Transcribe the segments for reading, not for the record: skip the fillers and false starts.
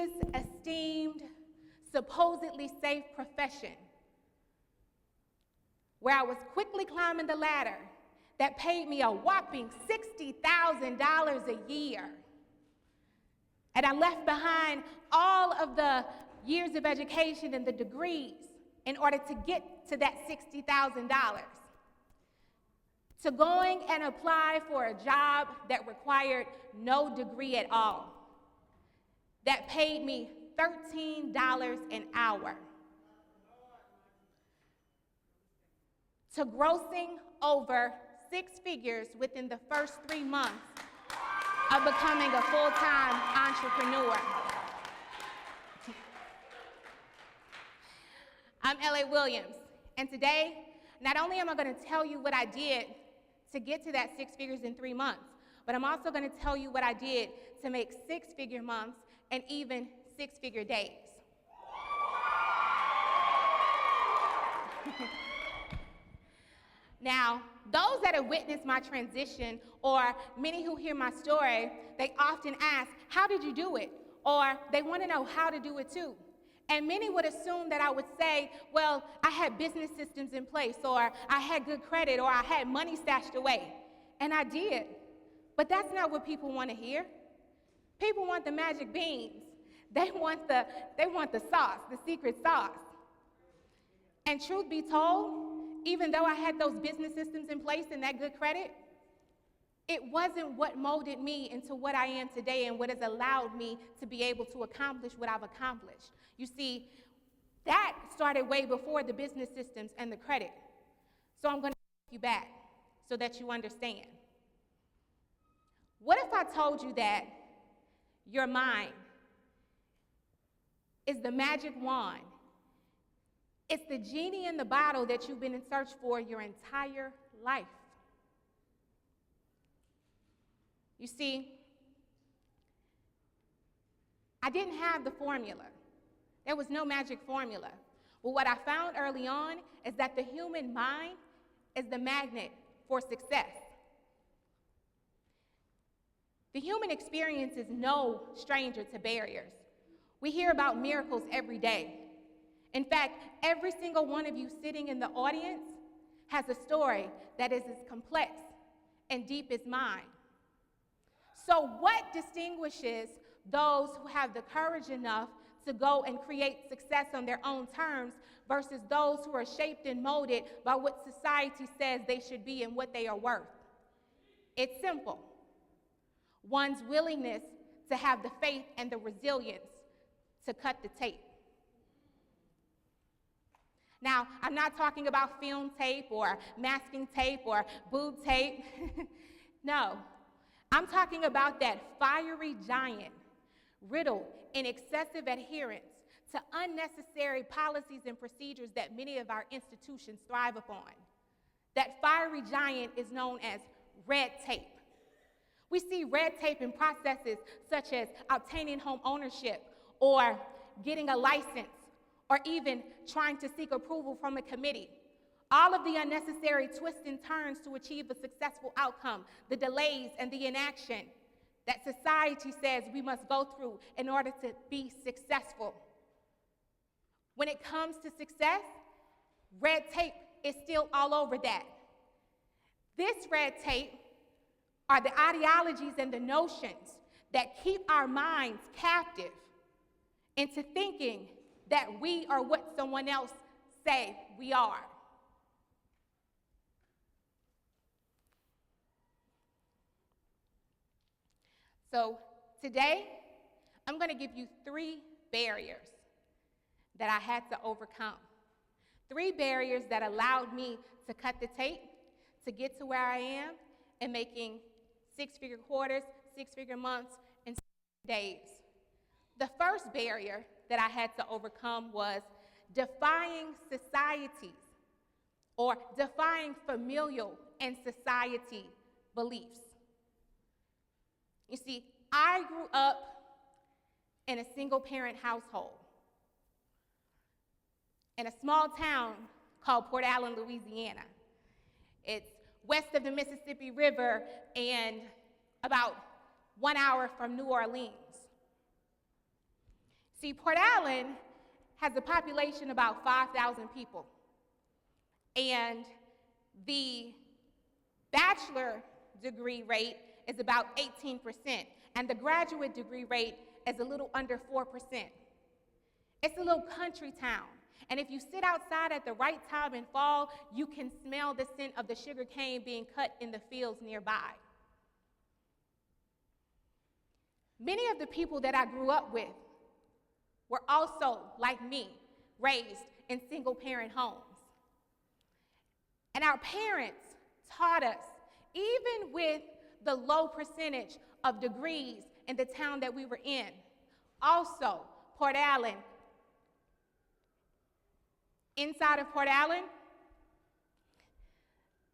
prestigious, esteemed, supposedly safe profession, where I was quickly climbing the ladder that paid me a whopping $60,000 a year. And I left behind all of the years of education and the degrees in order to get to that $60,000. To going and apply for a job that required no degree at all, that paid me $13 an hour. To grossing over 6 figures within the first 3 months of becoming a full-time entrepreneur. I'm Elle Williams, and today, not only am I going to tell you what I did to get to that 6 figures in 3 months, but I'm also going to tell you what I did to make 6-figure months and even 6-figure days. Now, those that have witnessed my transition, or many who hear my story, they often ask, how did you do it? Or they want to know how to do it too. And many would assume that I would say, well, I had business systems in place, or I had good credit, or I had money stashed away. And I did. But that's not what people want to hear. People want the magic beans. They want the sauce, the secret sauce. And truth be told, even though I had those business systems in place and that good credit, it wasn't what molded me into what I am today and what has allowed me to be able to accomplish what I've accomplished. You see, that started way before the business systems and the credit. So I'm going to take you back so that you understand. What if I told you that your mind is the magic wand? It's the genie in the bottle that you've been in search for your entire life. You see, I didn't have the formula. There was no magic formula. But what I found early on is that the human mind is the magnet for success. The human experience is no stranger to barriers. We hear about miracles every day. In fact, every single one of you sitting in the audience has a story that is as complex and deep as mine. So what distinguishes those who have the courage enough to go and create success on their own terms versus those who are shaped and molded by what society says they should be and what they are worth? It's simple. One's willingness to have the faith and the resilience to cut the tape. Now, I'm not talking about film tape or masking tape or boob tape. No, I'm talking about that fiery giant riddled in excessive adherence to unnecessary policies and procedures that many of our institutions thrive upon. That fiery giant is known as red tape. We see red tape in processes such as obtaining home ownership or getting a license, or even trying to seek approval from a committee. All of the unnecessary twists and turns to achieve a successful outcome, the delays and the inaction that society says we must go through in order to be successful. When it comes to success, red tape is still all over that. This red tape are the ideologies and the notions that keep our minds captive into thinking that we are what someone else say we are. So today, I'm going to give you 3 barriers that I had to overcome. 3 barriers that allowed me to cut the tape, to get to where I am, and making 6-figure quarters, 6-figure months, and 6 days. The first barrier that I had to overcome was defying societies, or defying familial and society beliefs. You see, I grew up in a single-parent household in a small town called Port Allen, Louisiana. It's west of the Mississippi River and about 1 hour from New Orleans. See, Port Allen has a population about 5,000 people. And the bachelor degree rate is about 18%. And the graduate degree rate is a little under 4%. It's a little country town. And if you sit outside at the right time in fall, you can smell the scent of the sugar cane being cut in the fields nearby. Many of the people that I grew up with were also, like me, raised in single-parent homes. And our parents taught us, even with the low percentage of degrees in the town that we were in, also, Port Allen, inside of Port Allen,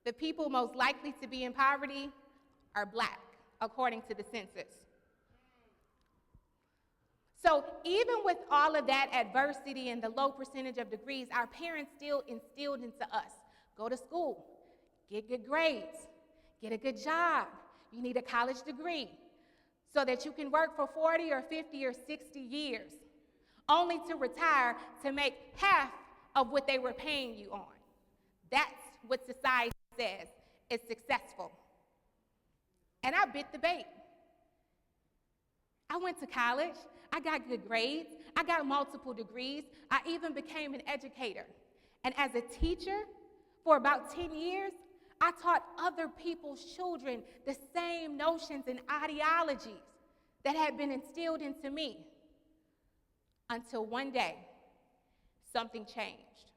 the people most likely to be in poverty are Black, according to the census. So even with all of that adversity and the low percentage of degrees, our parents still instilled into us, go to school, get good grades, get a good job. You need a college degree so that you can work for 40 or 50 or 60 years, only to retire to make half of what they were paying you on. That's what society says is successful. And I bit the bait. I went to college. I got good grades. I got multiple degrees. I even became an educator. And as a teacher, for about 10 years, I taught other people's children the same notions and ideologies that had been instilled into me. Until one day, something changed.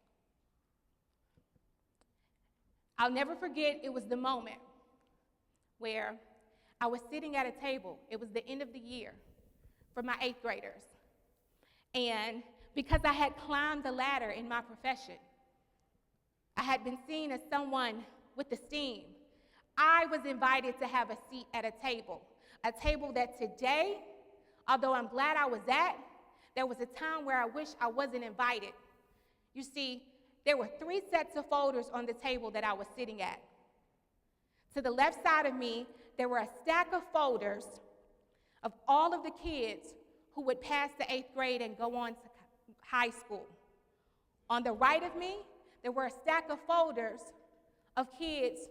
I'll never forget, it was the moment where I was sitting at a table. It was the end of the year for my 8th graders. And because I had climbed the ladder in my profession, I had been seen as someone with esteem. I was invited to have a seat at a table that today, although I'm glad I was at, there was a time where I wish I wasn't invited. You see, there were 3 sets of folders on the table that I was sitting at. To the left side of me, there were a stack of folders of all of the kids who would pass the 8th grade and go on to high school. On the right of me, there were a stack of folders of kids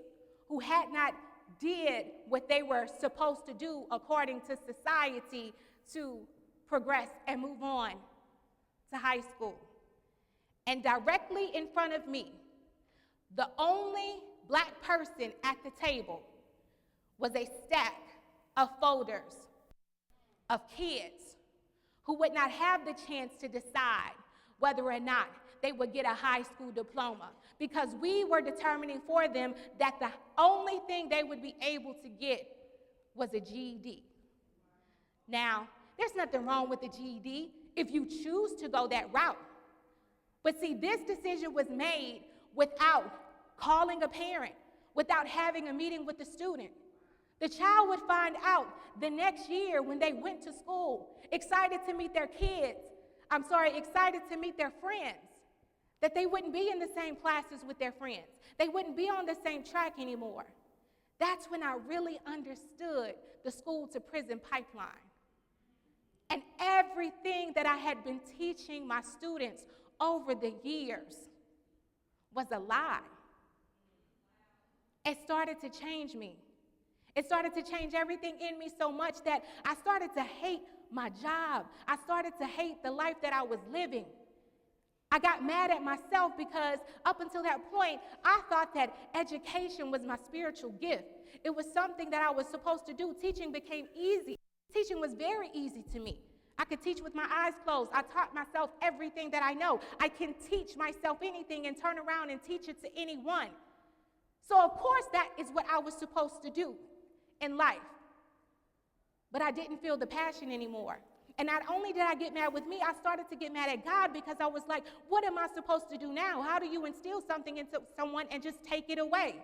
who had not did what they were supposed to do according to society to progress and move on to high school. And directly in front of me, the only Black person at the table was a stack of folders of kids who would not have the chance to decide whether or not they would get a high school diploma, because we were determining for them that the only thing they would be able to get was a GED. Now, there's nothing wrong with the GED if you choose to go that route. But see, this decision was made without calling a parent, without having a meeting with the student. The child would find out the next year when they went to school, excited to meet their excited to meet their friends, that they wouldn't be in the same classes with their friends. They wouldn't be on the same track anymore. That's when I really understood the school to prison pipeline. And everything that I had been teaching my students over the years was a lie. It started to change me. It started to change everything in me so much that I started to hate my job. I started to hate the life that I was living. I got mad at myself because up until that point, I thought that education was my spiritual gift. It was something that I was supposed to do. Teaching became easy. Teaching was very easy to me. I could teach with my eyes closed. I taught myself everything that I know. I can teach myself anything and turn around and teach it to anyone. So of course that is what I was supposed to do in life. But I didn't feel the passion anymore. And not only did I get mad with me, I started to get mad at God, because I was like, what am I supposed to do now? How do you instill something into someone and just take it away?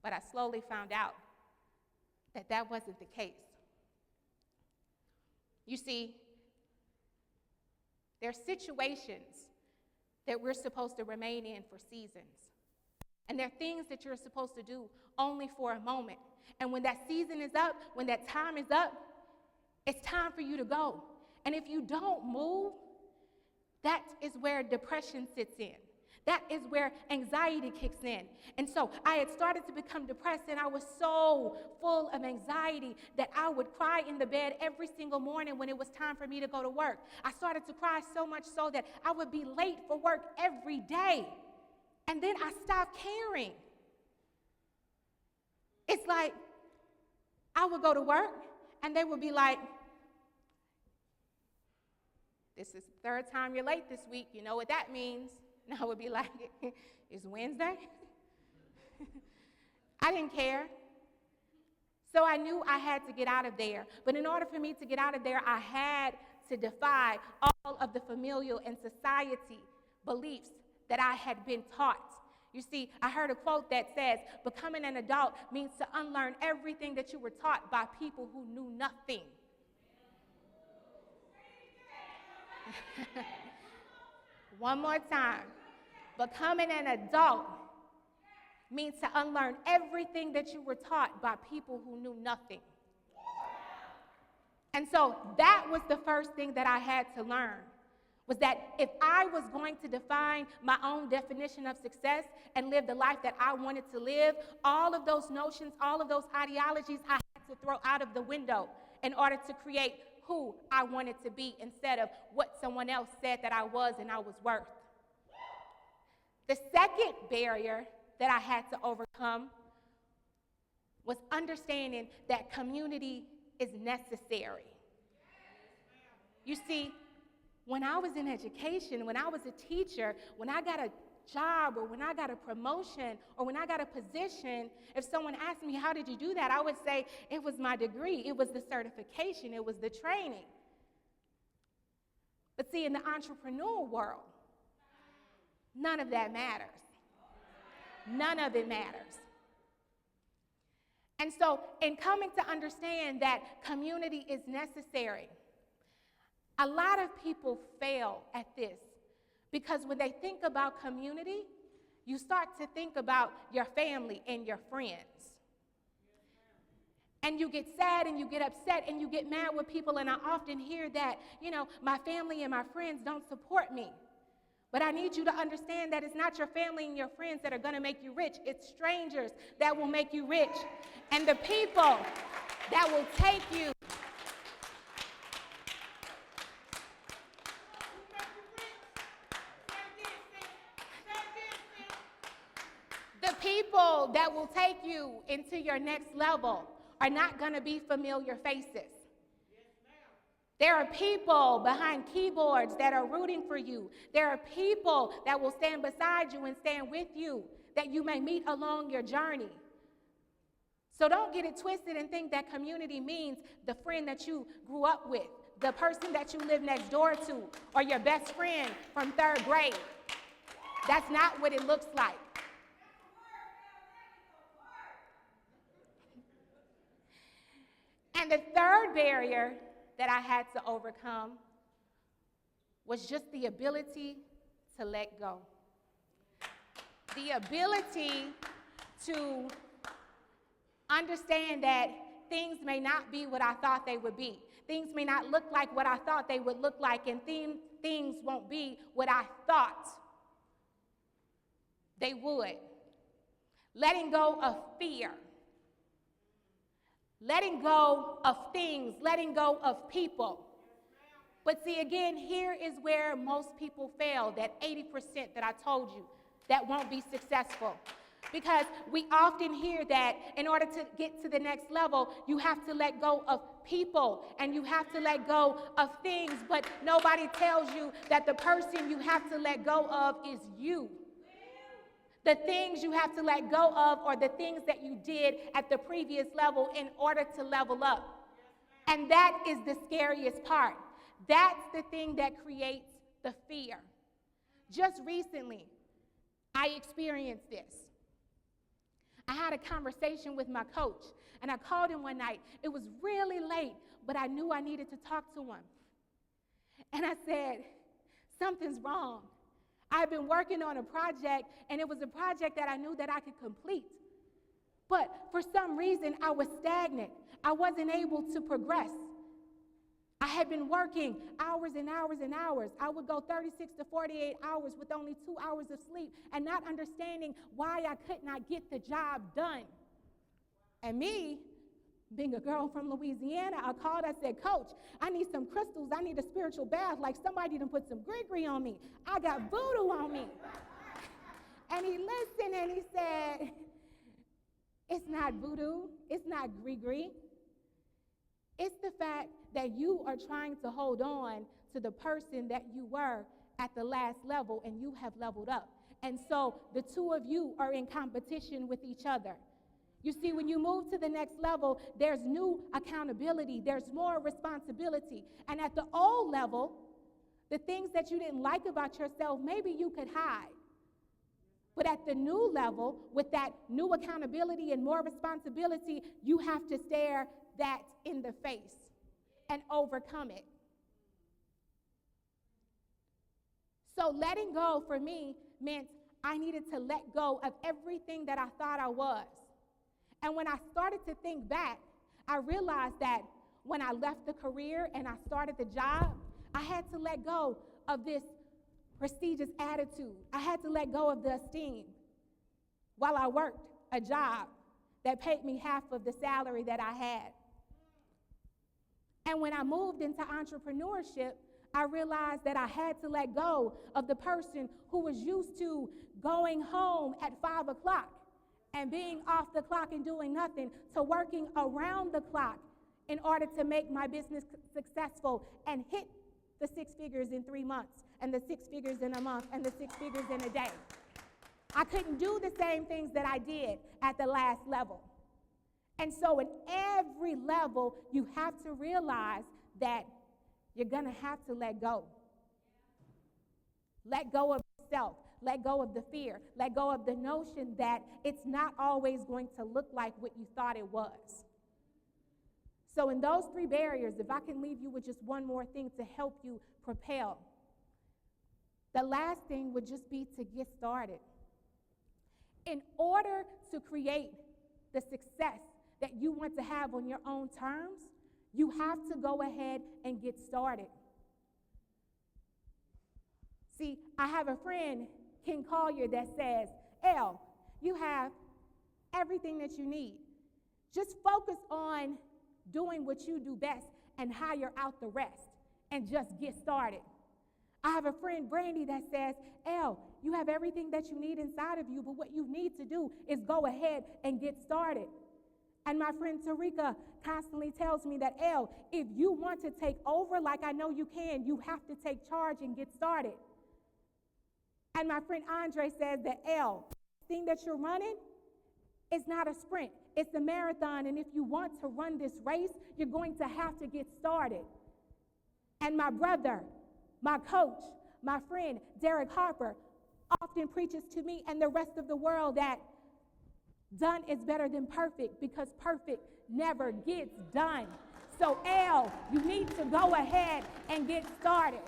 But I slowly found out that that wasn't the case. You see, there are situations that we're supposed to remain in for seasons. And there are things that you're supposed to do only for a moment. And when that season is up, when that time is up, It's time for you to go. And if you don't move, that is where depression sits in. That is where anxiety kicks in. And so I had started to become depressed, and I was so full of anxiety that I would cry in the bed every single morning when it was time for me to go to work. I started to cry so much so that I would be late for work every day. And then I stopped caring. It's like I would go to work, and they would be like, "This is the third time you're late this week. You know what that means?" And I would be like, "It's Wednesday?" I didn't care. So I knew I had to get out of there. But in order for me to get out of there, I had to defy all of the familial and society beliefs that I had been taught. You see, I heard a quote that says, becoming an adult means to unlearn everything that you were taught by people who knew nothing. One more time. Becoming an adult means to unlearn everything that you were taught by people who knew nothing. And so that was the first thing that I had to learn, was that if I was going to define my own definition of success and live the life that I wanted to live, all of those notions, all of those ideologies, I had to throw out of the window in order to create who I wanted to be instead of what someone else said that I was and I was worth. The second barrier that I had to overcome was understanding that community is necessary. You see, when I was in education, when I was a teacher, when I got a job or when I got a promotion or when I got a position, if someone asked me, "How did you do that?" I would say, "It was my degree, it was the certification, it was the training." But see, in the entrepreneurial world, none of that matters. None of it matters. And so, in coming to understand that community is necessary, a lot of people fail at this because when they think about community, you start to think about your family and your friends. And you get sad and you get upset and you get mad with people, and I often hear that, my family and my friends don't support me. But I need you to understand that it's not your family and your friends that are going to make you rich. It's strangers that will make you rich. And the people that will take you into your next level are not going to be familiar faces. There are people behind keyboards that are rooting for you. There are people that will stand beside you and stand with you that you may meet along your journey. So don't get it twisted and think that community means the friend that you grew up with, the person that you live next door to, or your best friend from 3rd grade. That's not what it looks like. And the third barrier that I had to overcome was just the ability to let go. The ability to understand that things may not be what I thought they would be. Things may not look like what I thought they would look like, and things won't be what I thought they would. Letting go of fear. Letting go of things, letting go of people. But see, again, here is where most people fail, that 80% that I told you that won't be successful. Because we often hear that in order to get to the next level, you have to let go of people and you have to let go of things, but nobody tells you that the person you have to let go of is you. The things you have to let go of are the things that you did at the previous level in order to level up. And that is the scariest part. That's the thing that creates the fear. Just recently, I experienced this. I had a conversation with my coach, and I called him one night. It was really late, but I knew I needed to talk to him. And I said, "Something's wrong. I've been working on a project, and it was a project that I knew that I could complete. But for some reason, I was stagnant. I wasn't able to progress. had been working hours and hours and hours. I would go 36 to 48 hours with only 2 hours of sleep and not understanding why I could not get the job done. And me, being a girl from Louisiana, I called, I said, Coach, I need some crystals. I need a spiritual bath. Like somebody done put some gree on me. I got voodoo on me. And he listened and he said, it's not voodoo. It's not gree. It's the fact that you are trying to hold on to the person that you were at the last level, and you have leveled up. And so the two of you are in competition with each other. You see, when you move to the next level, there's new accountability, there's more responsibility. And at the old level, the things that you didn't like about yourself, maybe you could hide. But at the new level, with that new accountability and more responsibility, you have to stare that in the face and overcome it. So letting go for me meant I needed to let go of everything that I thought I was. And when I started to think back, I realized that when I left the career and I started the job, I had to let go of this prestigious attitude. I had to let go of the esteem while I worked a job that paid me half of the salary that I had. And when I moved into entrepreneurship, I realized that I had to let go of the person who was used to going home at 5 o'clock and being off the clock and doing nothing, to working around the clock in order to make my business successful and hit the 6 figures in 3 months, and the 6 figures in a month, and the 6 figures in a day. I couldn't do the same things that I did at the last level. And so in every level, you have to realize that you're going to have to let go. Let go of yourself. Let go of the fear. Let go of the notion that it's not always going to look like what you thought it was. So in those 3 barriers, if I can leave you with just one more thing to help you propel, the last thing would just be to get started. In order to create the success that you want to have on your own terms, you have to go ahead and get started. See, I have a friend, Ken Collier, that says, Elle, you have everything that you need. Just focus on doing what you do best and hire out the rest and just get started. I have a friend, Brandy, that says, Elle, you have everything that you need inside of you, but what you need to do is go ahead and get started. And my friend Tarika constantly tells me that, Elle, if you want to take over like I know you can, you have to take charge and get started. And my friend Andre says that, Elle, the thing that you're running is not a sprint, it's a marathon. And if you want to run this race, you're going to have to get started. And my brother, my coach, my friend, Derek Harper, often preaches to me and the rest of the world that done is better than perfect, because perfect never gets done. So, Elle, you need to go ahead and get started.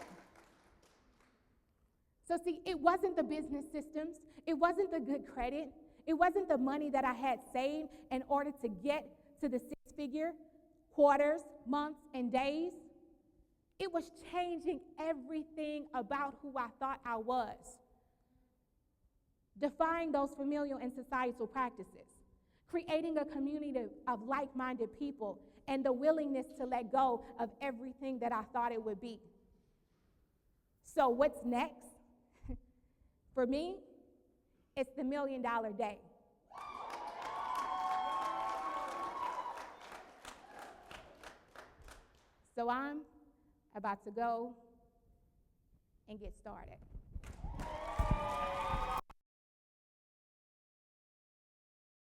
So see, it wasn't the business systems, it wasn't the good credit, it wasn't the money that I had saved in order to get to the 6-figure quarters, months, and days. It was changing everything about who I thought I was. Defying those familial and societal practices, creating a community of like-minded people, and the willingness to let go of everything that I thought it would be. So what's next? For me, it's the $1 million day. So I'm about to go and get started.